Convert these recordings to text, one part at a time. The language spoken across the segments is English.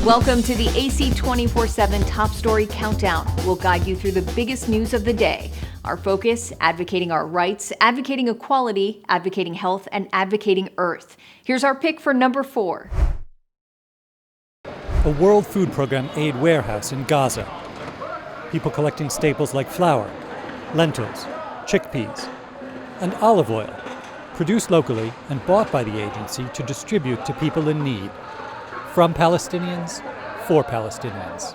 Welcome to the AC 24/7 Top Story Countdown. We'll guide you through the biggest news of the day. Our focus, advocating our rights, advocating equality, advocating health, and advocating Earth. Here's our pick for number 4. A World Food Program aid warehouse in Gaza. People collecting staples like flour, lentils, chickpeas, and olive oil, produced locally and bought by the agency to distribute to people in need. From Palestinians, for Palestinians.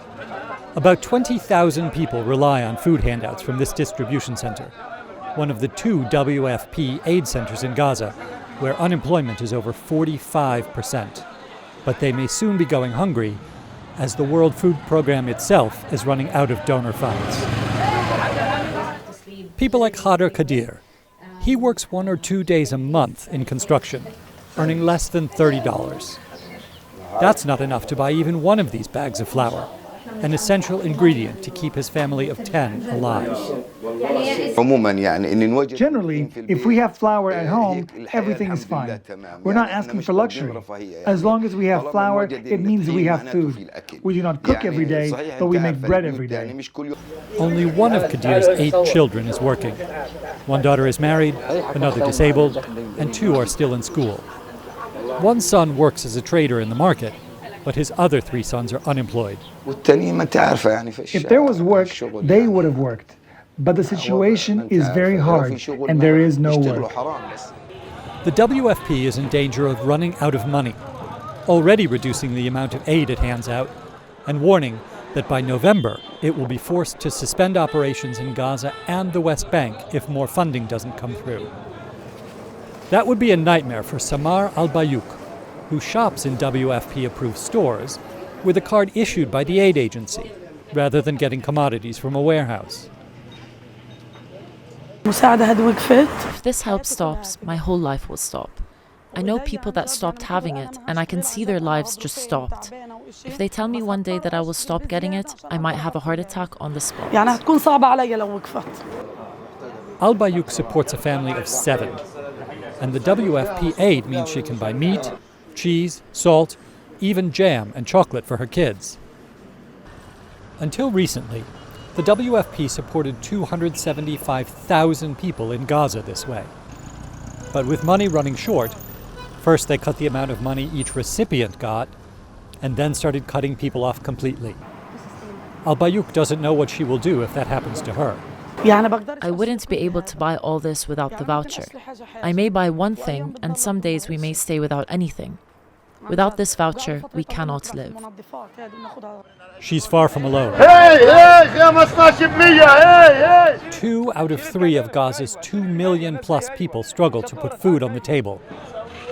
About 20,000 people rely on food handouts from this distribution center, one of the 2 WFP aid centers in Gaza, where unemployment is over 45%. But they may soon be going hungry, as the World Food Program itself is running out of donor funds. People like Khadr Kadir. He works 1 or 2 days a month in construction, earning less than $30. That's not enough to buy even one of these bags of flour, an essential ingredient to keep his family of 10 alive. Generally, if we have flour at home, everything is fine. We're not asking for luxury. As long as we have flour, it means we have food. We do not cook every day, but we make bread every day. Only one of Kadir's 8 children is working. One daughter is married, another disabled, and 2 are still in school. One son works as a trader in the market, but his other 3 sons are unemployed. If there was work, they would have worked. But the situation is very hard, and there is no work. The WFP is in danger of running out of money, already reducing the amount of aid it hands out, and warning that by November it will be forced to suspend operations in Gaza and the West Bank if more funding doesn't come through. That would be a nightmare for Samar Al-Bayyouk, who shops in WFP-approved stores with a card issued by the aid agency, rather than getting commodities from a warehouse. If this help stops, my whole life will stop. I know people that stopped having it, and I can see their lives just stopped. If they tell me one day that I will stop getting it, I might have a heart attack on the spot. Al-Bayyouk supports a family of 7. And the WFP aid means she can buy meat, cheese, salt, even jam and chocolate for her kids. Until recently, the WFP supported 275,000 people in Gaza this way. But with money running short, first they cut the amount of money each recipient got, and then started cutting people off completely. Al-Bayyouk doesn't know what she will do if that happens to her. I wouldn't be able to buy all this without the voucher. I may buy one thing, and some days we may stay without anything. Without this voucher, we cannot live. She's far from alone. 2 out of 3 of Gaza's 2 million plus people struggle to put food on the table.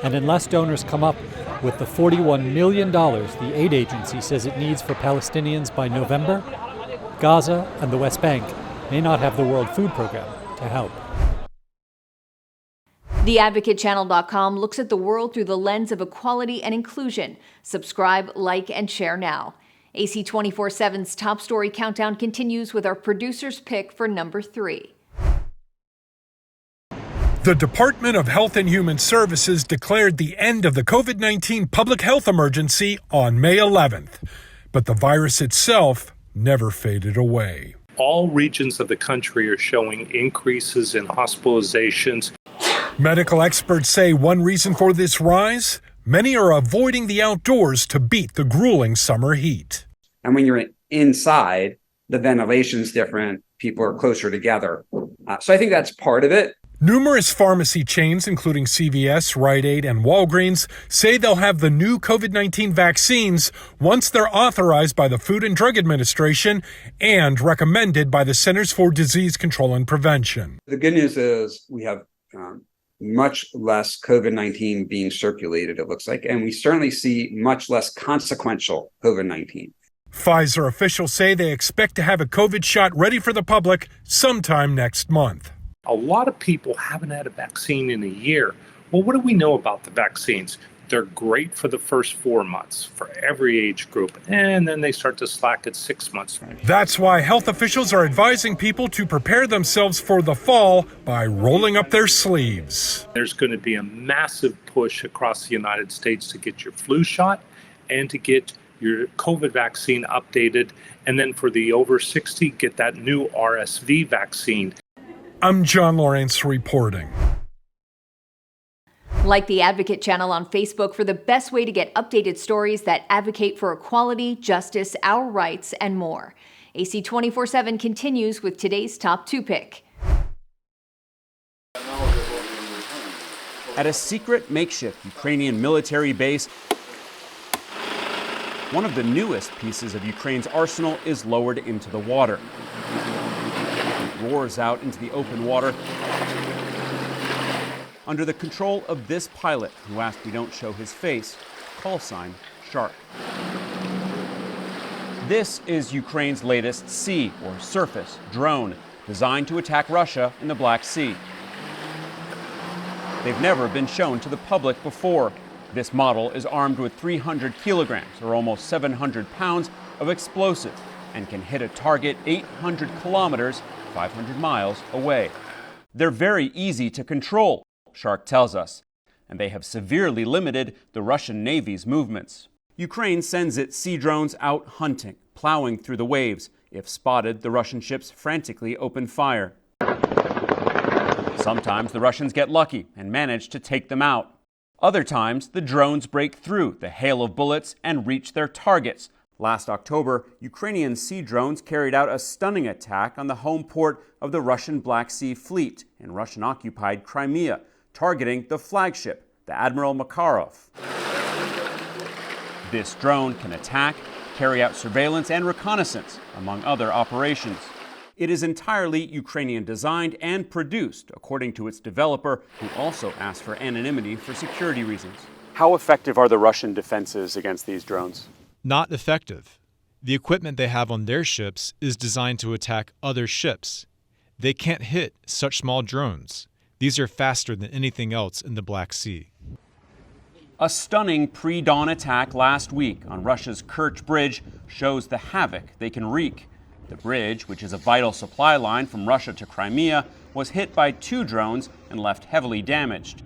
And unless donors come up with the $41 million the aid agency says it needs for Palestinians by November, Gaza and the West Bank may not have the World Food Program to help. TheAdvocateChannel.com looks at the world through the lens of equality and inclusion. Subscribe, like, and share now. AC 24/7's Top Story Countdown continues with our producer's pick for number 3. The Department of Health and Human Services declared the end of the COVID-19 public health emergency on May 11th. But the virus itself never faded away. All regions of the country are showing increases in hospitalizations. Medical experts say one reason for this rise? Many are avoiding the outdoors to beat the grueling summer heat. And when you're inside, the ventilation's different. People are closer together. So I think that's part of it. Numerous pharmacy chains, including CVS, Rite Aid, and Walgreens, say they'll have the new COVID-19 vaccines once they're authorized by the Food and Drug Administration and recommended by the Centers for Disease Control and Prevention. The good news is we have much less COVID-19 being circulated, it looks like, and we certainly see much less consequential COVID-19. Pfizer officials say they expect to have a COVID shot ready for the public sometime next month. A lot of people haven't had a vaccine in a year. Well, what do we know about the vaccines? They're great for the first 4 months for every age group, and then they start to slack at 6 months. That's why health officials are advising people to prepare themselves for the fall by rolling up their sleeves. There's going to be a massive push across the United States to get your flu shot and to get your COVID vaccine updated, and then for the over 60, get that new RSV vaccine. I'm John Lawrence reporting. Like the Advocate channel on Facebook for the best way to get updated stories that advocate for equality, justice, our rights, and more. AC 24/7 continues with today's top 2 pick. At a secret makeshift Ukrainian military base, one of the newest pieces of Ukraine's arsenal is lowered into the water. It roars out into the open water under the control of this pilot, who asked we don't show his face, call sign Shark. This is Ukraine's latest sea, or surface, drone, designed to attack Russia in the Black Sea. They've never been shown to the public before. This model is armed with 300 kilograms, or almost 700 pounds, of explosive and can hit a target 800 kilometers, 500 miles away. They're very easy to control, Shark tells us, and they have severely limited the Russian Navy's movements. Ukraine sends its sea drones out hunting, plowing through the waves. If spotted, the Russian ships frantically open fire. Sometimes the Russians get lucky and manage to take them out. Other times, the drones break through the hail of bullets and reach their targets. Last October, Ukrainian Sea Drones carried out a stunning attack on the home port of the Russian Black Sea Fleet in Russian-occupied Crimea, targeting the flagship, the Admiral Makarov. This drone can attack, carry out surveillance and reconnaissance, among other operations. It is entirely Ukrainian designed and produced, according to its developer, who also asked for anonymity for security reasons. How effective are the Russian defenses against these drones? Not effective. The equipment they have on their ships is designed to attack other ships. They can't hit such small drones. These are faster than anything else in the Black Sea. A stunning pre-dawn attack last week on Russia's Kerch Bridge shows the havoc they can wreak. The bridge, which is a vital supply line from Russia to Crimea, was hit by 2 drones and left heavily damaged.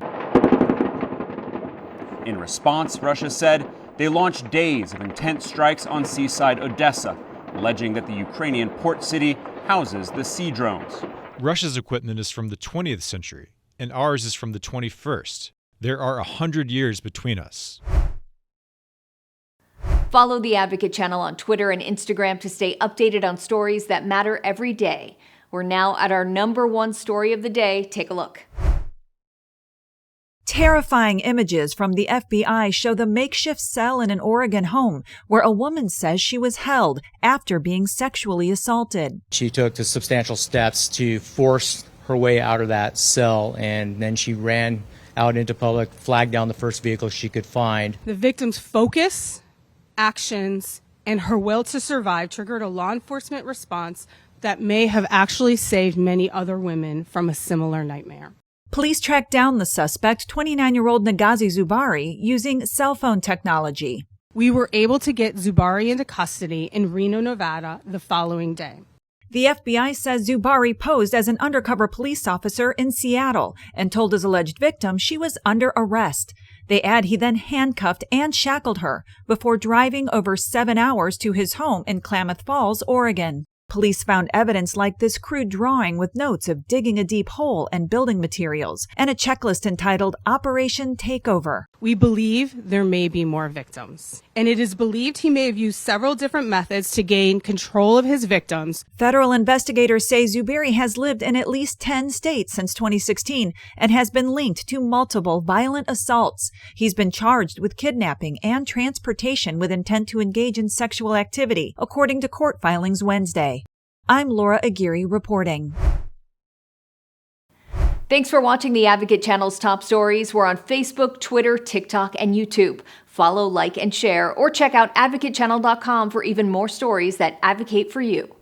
In response, Russia said they launched days of intense strikes on seaside Odessa, alleging that the Ukrainian port city houses the sea drones. Russia's equipment is from the 20th century, and ours is from the 21st. There are 100 years between us. Follow the Advocate channel on Twitter and Instagram to stay updated on stories that matter every day. We're now at our #1 story of the day. Take a look. Terrifying images from the FBI show the makeshift cell in an Oregon home where a woman says she was held after being sexually assaulted. She took the substantial steps to force her way out of that cell, and then she ran out into public, flagged down the first vehicle she could find. The victim's focus, actions, and her will to survive triggered a law enforcement response that may have actually saved many other women from a similar nightmare. Police tracked down the suspect, 29-year-old Nagazi Zubari, using cell phone technology. We were able to get Zubari into custody in Reno, Nevada the following day. The FBI says Zubari posed as an undercover police officer in Seattle and told his alleged victim she was under arrest. They add he then handcuffed and shackled her before driving over 7 hours to his home in Klamath Falls, Oregon. Police found evidence like this crude drawing with notes of digging a deep hole and building materials, and a checklist entitled Operation Takeover. We believe there may be more victims, and it is believed he may have used several different methods to gain control of his victims. Federal investigators say Zubari has lived in at least 10 states since 2016 and has been linked to multiple violent assaults. He's been charged with kidnapping and transportation with intent to engage in sexual activity, according to court filings Wednesday. I'm Laura Aguirre reporting. Thanks for watching the Advocate channel's top stories. We're on Facebook, Twitter, TikTok, and YouTube. Follow, like, and share, or check out advocatechannel.com for even more stories that advocate for you.